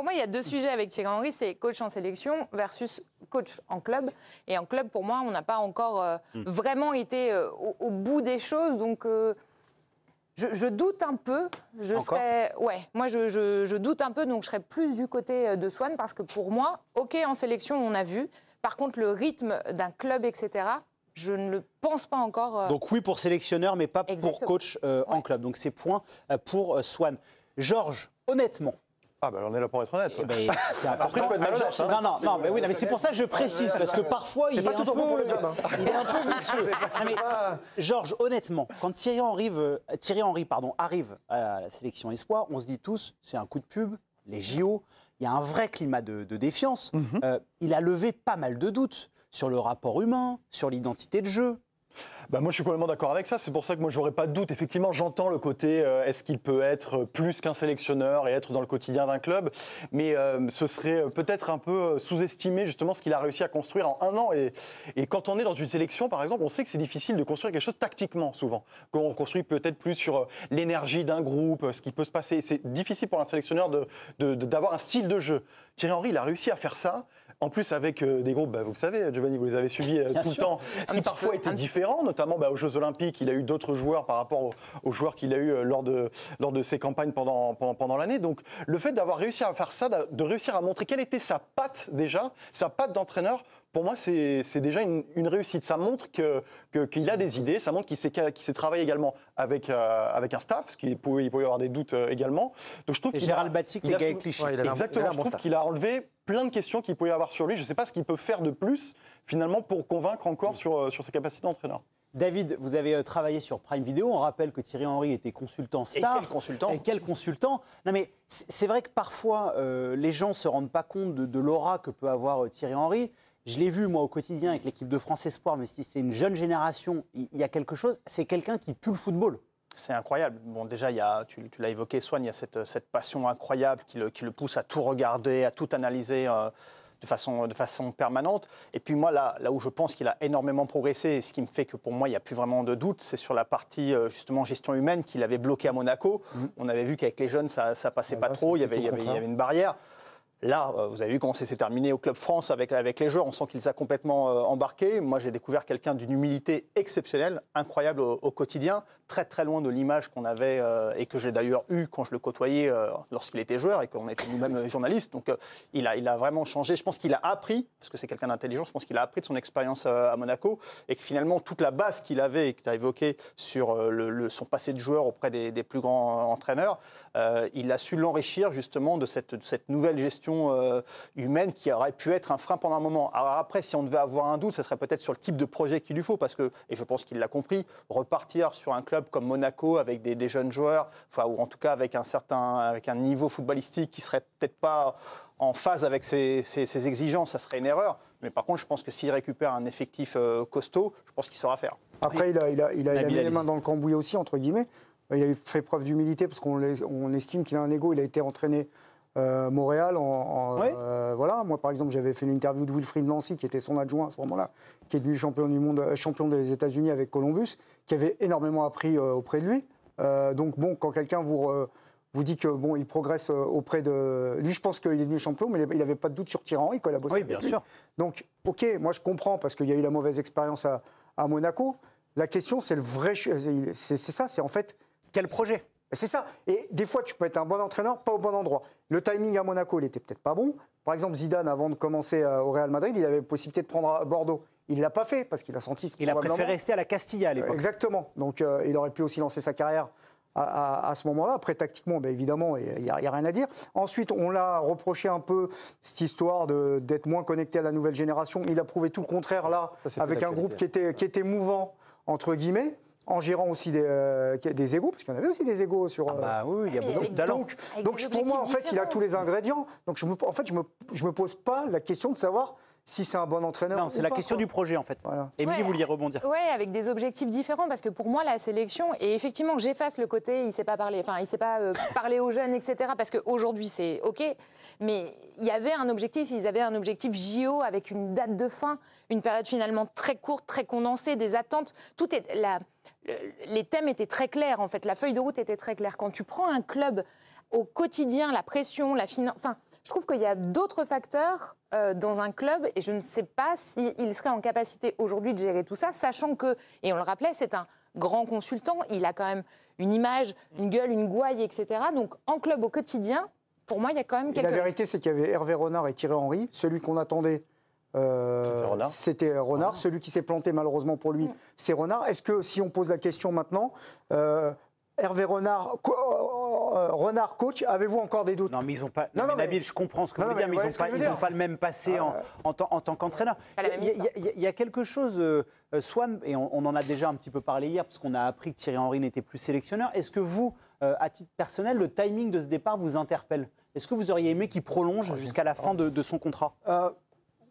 pour moi, il y a deux sujets avec Thierry Henry, c'est coach en sélection versus coach en club. Et en club, pour moi, on n'a pas encore vraiment été au bout des choses. Donc, je doute un peu. Moi, je doute un peu, donc je serais plus du côté de Swan, parce que pour moi, OK, en sélection, on a vu. Par contre, le rythme d'un club, etc., je ne le pense pas encore. Donc oui pour sélectionneur, mais pas pour coach en club. Donc c'est point pour Swan. Georges, honnêtement. Ah ben on est là pour être honnête. Après, je peux être malhonnête. Non, mais c'est pour ça que je précise, parce que parfois il est un peu vicieux. Georges, honnêtement, quand Thierry Henry arrive à la sélection Espoir, on se dit tous, c'est un coup de pub, les JO, il y a un vrai climat de défiance. Il a levé pas mal de doutes sur le rapport humain, sur l'identité de jeu. Bah moi je suis complètement d'accord avec ça, c'est pour ça que moi j'aurais pas de doute. Effectivement j'entends le côté est-ce qu'il peut être plus qu'un sélectionneur et être dans le quotidien d'un club, mais ce serait peut-être un peu sous-estimer justement ce qu'il a réussi à construire en 1 an. Et quand on est dans une sélection par exemple, on sait que c'est difficile de construire quelque chose tactiquement souvent. Quand on construit peut-être plus sur l'énergie d'un groupe, ce qui peut se passer. C'est difficile pour un sélectionneur d'avoir un style de jeu. Thierry Henry il a réussi à faire ça. En plus, avec des groupes, vous le savez, Giovanni, vous les avez suivis tout le temps, qui parfois étaient différents, notamment aux Jeux Olympiques. Il a eu d'autres joueurs par rapport aux joueurs qu'il a eu lors de ses campagnes pendant l'année. Donc, le fait d'avoir réussi à faire ça, de réussir à montrer quelle était sa patte déjà, sa patte d'entraîneur, pour moi, c'est déjà une réussite. Ça montre qu'il a des idées, ça montre qu'il sait travailler également avec un staff, parce qu'il pouvait y avoir des doutes également. Donc, je trouve Gérald Batic, les gars avec clichés. Exactement, je trouve qu'il a enlevé plein de questions qu'il pouvait y avoir sur lui. Je ne sais pas ce qu'il peut faire de plus, finalement, pour convaincre encore sur ses capacités d'entraîneur. David, vous avez travaillé sur Prime Video. On rappelle que Thierry Henry était consultant star. Et quel consultant. Non mais c'est vrai que parfois, les gens ne se rendent pas compte de l'aura que peut avoir Thierry Henry. Je l'ai vu, moi, au quotidien avec l'équipe de France Espoir, mais si c'est une jeune génération, il y a quelque chose. C'est quelqu'un qui pue le football. C'est incroyable. Bon, déjà, tu l'as évoqué, Swan, il y a cette passion incroyable qui le pousse à tout regarder, à tout analyser de façon permanente. Et puis moi, là où je pense qu'il a énormément progressé, et ce qui me fait que pour moi, il n'y a plus vraiment de doute, c'est sur la partie justement gestion humaine qu'il avait bloquée à Monaco. On avait vu qu'avec les jeunes, ça passait pas trop, il y avait une barrière. Là, vous avez vu comment ça s'est terminé au Club France avec les joueurs. On sent qu'il les a complètement embarqués. Moi, j'ai découvert quelqu'un d'une humilité exceptionnelle, incroyable au quotidien, très très loin de l'image qu'on avait et que j'ai d'ailleurs eue quand je le côtoyais lorsqu'il était joueur et qu'on était nous-mêmes journalistes. Donc, il a vraiment changé. Je pense qu'il a appris, parce que c'est quelqu'un d'intelligent, je pense qu'il a appris de son expérience à Monaco et que finalement, toute la base qu'il avait et que tu as évoqué sur son passé de joueur auprès des plus grands entraîneurs, il a su l'enrichir justement de cette nouvelle gestion humaine qui aurait pu être un frein pendant un moment. Alors après, si on devait avoir un doute, ce serait peut-être sur le type de projet qu'il lui faut, parce que, et je pense qu'il l'a compris, repartir sur un club comme Monaco avec des jeunes joueurs, enfin, ou en tout cas avec un niveau footballistique qui serait peut-être pas en phase avec ses exigences, ça serait une erreur. Mais par contre, je pense que s'il récupère un effectif costaud, je pense qu'il saura faire. Après, il a mis les mains dans le cambouis aussi, entre guillemets. Il a fait preuve d'humilité parce qu'on estime qu'il a un ego. Il a été entraîné Montréal. Voilà. Moi, par exemple, j'avais fait l'interview de Wilfried Nancy, qui était son adjoint à ce moment-là, qui est devenu champion du monde, champion des États-Unis avec Columbus, qui avait énormément appris auprès de lui. Donc, bon, quand quelqu'un vous dit que bon, il progresse auprès de lui, je pense qu'il est devenu champion, mais il n'avait pas de doute sur Thierry Henry quand il a bossé. Oui, bien sûr. Donc, ok, moi je comprends parce qu'il y a eu la mauvaise expérience à Monaco. La question, c'est le vrai, c'est ça, c'est en fait quel projet. C'est ça. Et des fois, tu peux être un bon entraîneur, pas au bon endroit. Le timing à Monaco, il était peut-être pas bon. Par exemple, Zidane, avant de commencer au Real Madrid, il avait la possibilité de prendre à Bordeaux. Il ne l'a pas fait parce qu'il a senti ce qu'il a préféré rester à la Castilla à l'époque. Exactement. Donc, il aurait pu aussi lancer sa carrière à ce moment-là. Après, tactiquement, ben, évidemment, il n'y a rien à dire. Ensuite, on l'a reproché un peu cette histoire d'être moins connecté à la nouvelle génération. Il a prouvé tout le contraire là, avec un groupe qui était mouvant, entre guillemets, en gérant aussi des égos, parce qu'il y en avait aussi des égos sur... oui, il y a beaucoup de talents. Donc pour moi, en fait, il a tous les ingrédients. Donc je me pose pas la question de savoir si c'est un bon entraîneur. Non, c'est la question du projet, en fait. Voilà. Émilie, vous vouliez rebondir. Oui, avec des objectifs différents, parce que pour moi, la sélection, et effectivement, j'efface le côté, il ne sait pas parler, enfin, il ne sait pas parler aux jeunes, etc., parce qu'aujourd'hui, c'est OK, mais il y avait un objectif, ils avaient un objectif JO avec une date de fin, une période finalement très courte, très condensée, des attentes, les thèmes étaient très clairs, en fait, la feuille de route était très claire. Quand tu prends un club au quotidien, la pression, enfin, Je trouve qu'il y a d'autres facteurs dans un club et je ne sais pas s'il serait en capacité aujourd'hui de gérer tout ça, sachant que, et on le rappelait, c'est un grand consultant, il a quand même une image, une gueule, une gouaille, etc. Donc en club au quotidien, pour moi, il y a quand même quelques... La vérité, c'est qu'il y avait Hervé Renard et Thierry Henry. Celui qu'on attendait, c'était Renard. Celui qui s'est planté, malheureusement pour lui, c'est Renard. Est-ce que, si on pose la question maintenant, Hervé Renard, Renard coach, avez-vous encore des doutes? Non, mais ils n'ont pas... Non, Nabil, je comprends ce que vous voulez dire, mais ils n'ont pas le même passé en tant qu'entraîneur. Il y a quelque chose, Swan, et on en a déjà un petit peu parlé hier, parce qu'on a appris que Thierry Henry n'était plus sélectionneur. Est-ce que vous, à titre personnel, le timing de ce départ vous interpelle? Est-ce que vous auriez aimé qu'il prolonge jusqu'à la fin de son contrat?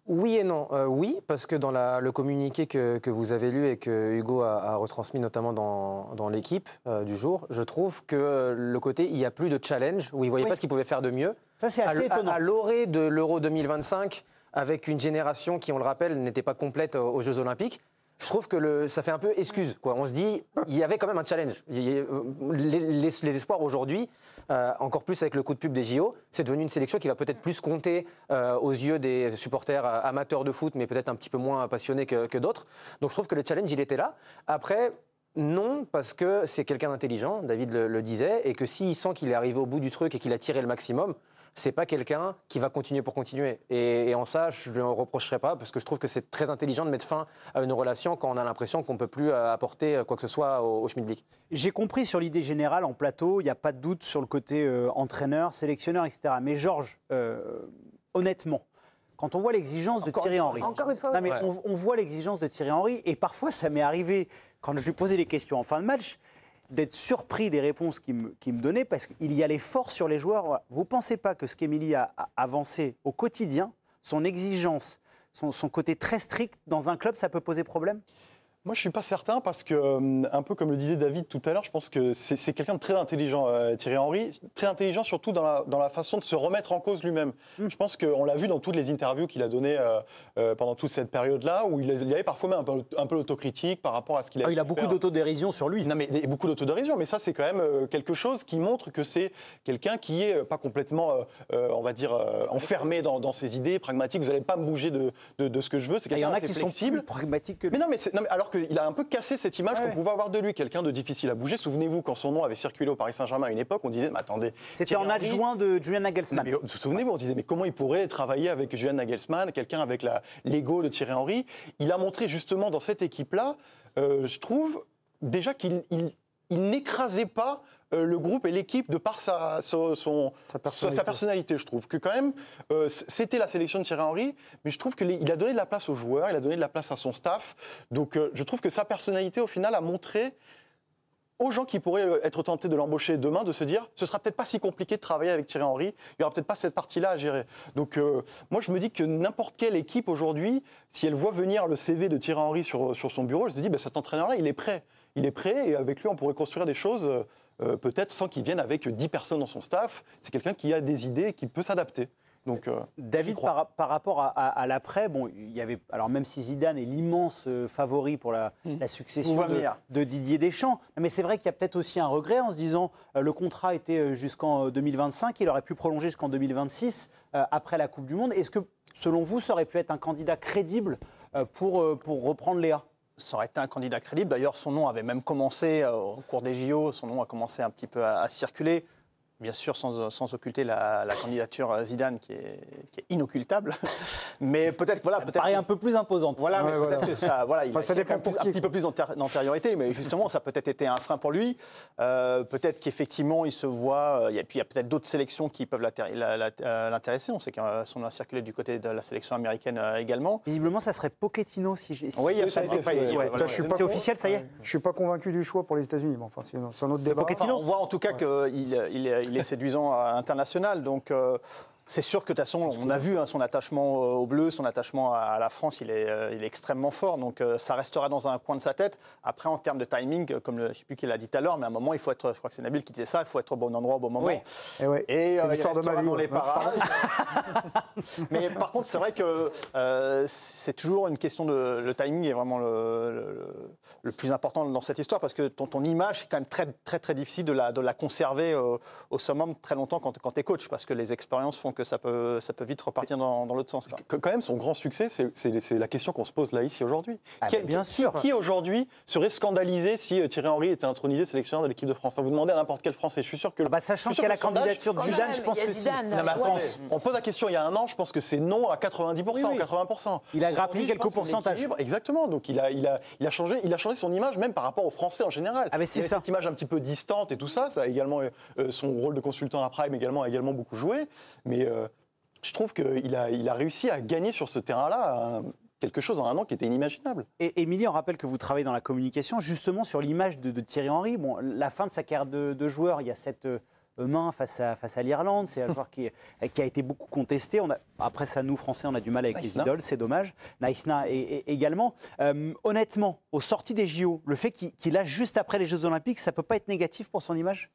Oui et non. Oui, parce que dans le communiqué que vous avez lu et que Hugo a retransmis notamment dans l'équipe du jour, je trouve que le côté il n'y a plus de challenge, où il ne voyait pas ce qu'il pouvait faire de mieux. Ça, c'est assez étonnant. À l'orée de l'Euro 2025, avec une génération qui, on le rappelle, n'était pas complète aux Jeux Olympiques, je trouve que ça fait un peu excuse, quoi. On se dit, il y avait quand même un challenge. Les espoirs aujourd'hui, encore plus avec le coup de pub des JO, c'est devenu une sélection qui va peut-être plus compter aux yeux des supporters amateurs de foot, mais peut-être un petit peu moins passionnés que d'autres. Donc je trouve que le challenge, il était là. Après, non, parce que c'est quelqu'un d'intelligent, David le disait, et que s'il sent qu'il est arrivé au bout du truc et qu'il a tiré le maximum, c'est pas quelqu'un qui va continuer pour continuer. Et en ça, je ne le reprocherai pas, parce que je trouve que c'est très intelligent de mettre fin à une relation quand on a l'impression qu'on ne peut plus apporter quoi que ce soit au Schmidblick. J'ai compris sur l'idée générale en plateau, il n'y a pas de doute sur le côté entraîneur, sélectionneur, etc. Mais Georges, honnêtement, quand on voit l'exigence de Thierry Henry... Encore une fois, on voit l'exigence de Thierry Henry, et parfois ça m'est arrivé, quand je lui posais des questions en fin de match, d'être surpris des réponses qu'il me donnait, parce qu'il y allait fort sur les joueurs. Vous ne pensez pas que ce qu'Emilie a avancé au quotidien, son exigence, son côté très strict, dans un club, ça peut poser problème ? Moi, je ne suis pas certain parce que, un peu comme le disait David tout à l'heure, je pense que c'est quelqu'un de très intelligent, Thierry Henry. Très intelligent surtout dans la façon de se remettre en cause lui-même. Je pense qu'on l'a vu dans toutes les interviews qu'il a données pendant toute cette période-là, où il y avait parfois même un peu l'autocritique par rapport à ce qu'il a Il a beaucoup d'autodérision sur lui. Non, mais beaucoup d'autodérision, mais ça, c'est quand même quelque chose qui montre que c'est quelqu'un qui est pas complètement, on va dire, enfermé dans ses idées, pragmatique. Vous n'allez pas me bouger de ce que je veux. C'est quelqu'un d'assez flexible. Il y en a qui sont plus pragmatiques que lui. Mais non, alors qu'il a un peu cassé cette image qu'on pouvait avoir de lui, quelqu'un de difficile à bouger. Souvenez-vous, quand son nom avait circulé au Paris Saint-Germain à une époque, on disait, mais attendez... C'était en adjoint de Julian Nagelsmann. Mais, souvenez-vous, on disait, mais comment il pourrait travailler avec Julian Nagelsmann, quelqu'un avec l'ego de Thierry Henry? Il a montré justement dans cette équipe-là, je trouve, déjà qu'il n'écrasait pas le groupe et l'équipe de par sa personnalité, je trouve. Que quand même, c'était la sélection de Thierry Henry, mais je trouve qu'il a donné de la place aux joueurs, il a donné de la place à son staff. Donc je trouve que sa personnalité, au final, a montré aux gens qui pourraient être tentés de l'embaucher demain, de se dire, ce sera peut-être pas si compliqué de travailler avec Thierry Henry, il n'y aura peut-être pas cette partie-là à gérer. Donc moi, je me dis que n'importe quelle équipe aujourd'hui, si elle voit venir le CV de Thierry Henry sur son bureau, elle se dit, cet entraîneur-là, il est prêt. Il est prêt et avec lui, on pourrait construire des choses, peut-être sans qu'il vienne avec 10 personnes dans son staff. C'est quelqu'un qui a des idées et qui peut s'adapter. Donc, David, par rapport à l'après, bon, il y avait, alors même si Zidane est l'immense favori pour la succession de Didier Deschamps, mais c'est vrai qu'il y a peut-être aussi un regret en se disant le contrat était jusqu'en 2025, il aurait pu prolonger jusqu'en 2026 après la Coupe du Monde. Est-ce que, selon vous, ça aurait pu être un candidat crédible pour reprendre Léa ? Ça aurait été un candidat crédible. D'ailleurs, son nom avait même commencé au cours des JO, son nom a commencé un petit peu à circuler. Bien sûr, sans occulter la candidature Zidane qui est inoccultable, mais peut-être paraît un peu plus imposante. Voilà, mais peut-être que ça, ça dépend pour qui. Un petit peu plus d'antériorité, mais justement, ça a peut-être été un frein pour lui. Peut-être qu'effectivement, il se voit. Et puis il y a peut-être d'autres sélections qui peuvent l'intéresser. On sait que son nom a circulé du côté de la sélection américaine également. Visiblement, ça serait Pochettino oui, ça a été fait. C'est officiel, ça y est. Je suis pas convaincu du choix pour les États-Unis, mais enfin, c'est un autre débat. On voit en tout cas qu'il est séduisant à l'international, donc c'est sûr que de toute façon, on a vu son attachement au bleu, son attachement à la France, il est extrêmement fort, donc ça restera dans un coin de sa tête. Après, en termes de timing, comme je ne sais plus qui l'a dit tout à l'heure, mais à un moment, il faut être, je crois que c'est Nabil qui disait ça, il faut être au bon endroit au bon moment. Oui. Et c'est l'histoire de ma vie. Dans les parages. Mais par contre, c'est vrai que c'est toujours une question le timing est vraiment le plus important dans cette histoire, parce que ton image, c'est quand même très, très, très difficile de la conserver au summum très longtemps quand tu es coach, parce que les expériences font que ça peut vite repartir dans l'autre sens. Quand même, son grand succès, c'est la question qu'on se pose là, ici, aujourd'hui. Bien sûr. Qui aujourd'hui serait scandalisé si Thierry Henry était intronisé sélectionneur de l'équipe de France? Vous demandez à n'importe quel Français, je suis sûr que... sachant qu'il y a la candidature de Zidane, je pense que si. Non, mais attendez, on pose la question il y a un an, je pense que c'est non à 90%, 80%. Il a grappé quelques pourcentages. Exactement, donc il a changé son image, même par rapport aux Français en général. Mais c'est ça. Cette image un petit peu distante et tout ça, ça a également, son rôle de consultant à Prime a également beaucoup joué, mais je trouve qu'il a réussi à gagner sur ce terrain-là quelque chose en un an qui était inimaginable. Et Émilie, on rappelle que vous travaillez dans la communication, justement sur l'image de Thierry Henry. Bon, la fin de sa carrière de joueur, il y a cette main face à l'Irlande, c'est un joueur qui a été beaucoup contesté. Après ça, nous, Français, on a du mal avec les idoles, c'est dommage. Naïsna également. Honnêtement, aux sorties des JO, le fait qu'il lâche juste après les Jeux Olympiques, ça ne peut pas être négatif pour son image?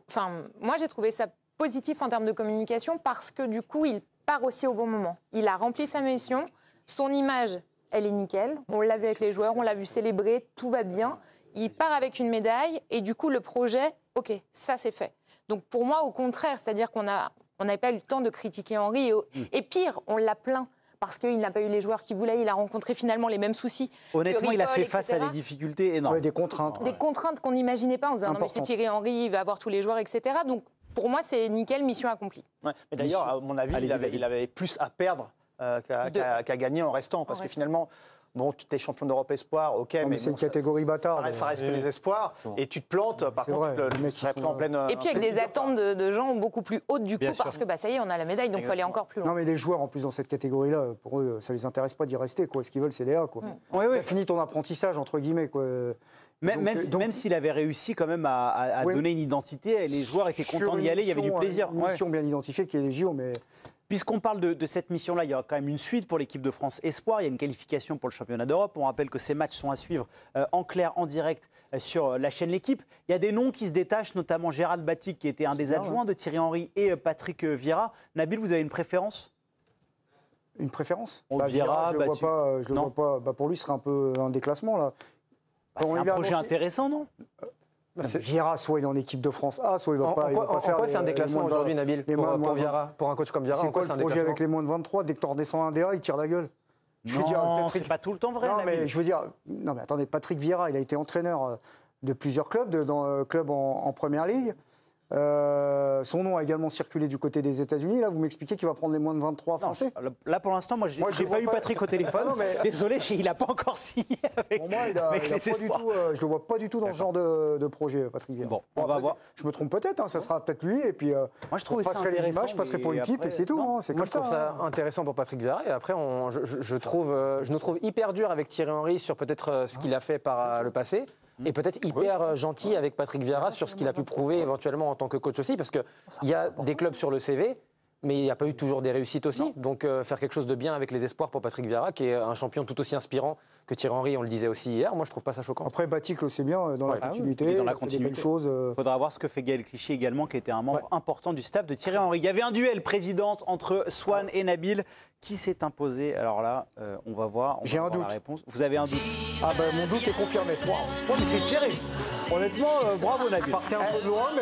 Enfin, moi, j'ai trouvé ça positif en termes de communication parce que du coup, il part aussi au bon moment. Il a rempli sa mission, son image, elle est nickel. On l'a vu avec les joueurs, on l'a vu célébrer, tout va bien. Il part avec une médaille et du coup, le projet, OK, ça c'est fait. Donc pour moi, au contraire, c'est-à-dire qu'on n'avait pas eu le temps de critiquer Henry. Et pire, on l'a plaint parce qu'il n'a pas eu les joueurs qu'il voulait. Il a rencontré finalement les mêmes soucis. Honnêtement, il a fait face à des difficultés énormes. Ouais, des contraintes. Des contraintes qu'on n'imaginait pas en disant non mais c'est Thierry Henry, il va avoir tous les joueurs, etc. Donc pour moi, c'est nickel, mission accomplie. Ouais, mais d'ailleurs, à mon avis, il avait plus à perdre qu'à gagner en restant. Parce que finalement... Bon, tu es champion d'Europe espoir, ok, mais c'est une catégorie bâtard. Ça reste que les espoirs. Et tu te plantes, par contre, tu serais pris en pleine. Et puis avec des attentes de gens beaucoup plus hautes, du coup, parce que ça y est, on a la médaille, donc il faut aller encore plus loin. Non, mais les joueurs, en plus, dans cette catégorie-là, pour eux, ça ne les intéresse pas d'y rester. Quoi. Ce qu'ils veulent, c'est les A. Tu as fini ton apprentissage, entre guillemets. Quoi. Même s'il avait réussi quand même à donner une identité, les joueurs étaient contents d'y aller, il y avait du plaisir. Une mission bien identifiée qui est les JO, mais... Puisqu'on parle de cette mission-là, il y aura quand même une suite pour l'équipe de France Espoir. Il y a une qualification pour le championnat d'Europe. On rappelle que ces matchs sont à suivre en clair, en direct, sur la chaîne L'Équipe. Il y a des noms qui se détachent, notamment Gérald Batic, qui était un des adjoints de Thierry Henry, et Patrick Vieira. Nabil, vous avez une préférence? Une préférence? Vieira, je ne le vois pas. Pour lui, ce serait un peu un déclassement, là. C'est un projet intéressant, non? Vieira, soit il est en équipe de France A, soit il va pas. En quoi c'est un déclassement aujourd'hui, Nabil, pour Vieira, pour un coach comme Vieira? C'est quoi le projet avec les moins de 23? Dès que tu redescends un DA, il tire la gueule. Non, c'est pas tout le temps vrai. Non, mais je veux dire, non, mais attendez, Patrick Vieira, il a été entraîneur de plusieurs clubs, clubs en première ligue. Son nom a également circulé du côté des États-Unis. Là, vous m'expliquez qu'il va prendre les moins de 23 français? Là, pour l'instant, moi, j'ai pas eu Patrick au téléphone. Non, mais... Désolé, il n'a pas encore signé avec, pour moi, je le vois pas du tout dans ce genre de projet, Patrick Vieira. Bon, on va voir. Je me trompe peut-être, ça sera peut-être lui. Et puis, moi, je trouve passerai les images, je passerai pour une pipe et c'est tout. Moi, je trouve ça intéressant pour Patrick Vieira. Et après, je nous trouve hyper dur avec Thierry Henry sur peut-être ce qu'il a fait par le passé. Et peut-être hyper gentil avec Patrick Vieira sur ce qu'il a pu prouver éventuellement en tant que coach aussi, parce qu'il y a des clubs sur le CV, mais il n'y a pas eu toujours des réussites aussi. Donc faire quelque chose de bien avec les espoirs pour Patrick Vieira, qui est un champion tout aussi inspirant que Thierry Henry, on le disait aussi hier, moi je trouve pas ça choquant. Après, Batic, c'est bien, dans la continuité. Dans la continuité. Il faudra voir ce que fait Gaël Clichy également, qui était un membre important du staff de Thierry Henry. Il y avait un duel présidente entre Swan et Nabil. Qui s'est imposé? Alors là, on va voir. J'ai un doute. La réponse. Vous avez un doute? Ah ben, mon doute est confirmé. Mais c'est serré. Honnêtement, bravo Nabil. Je partais un peu de loin, mais...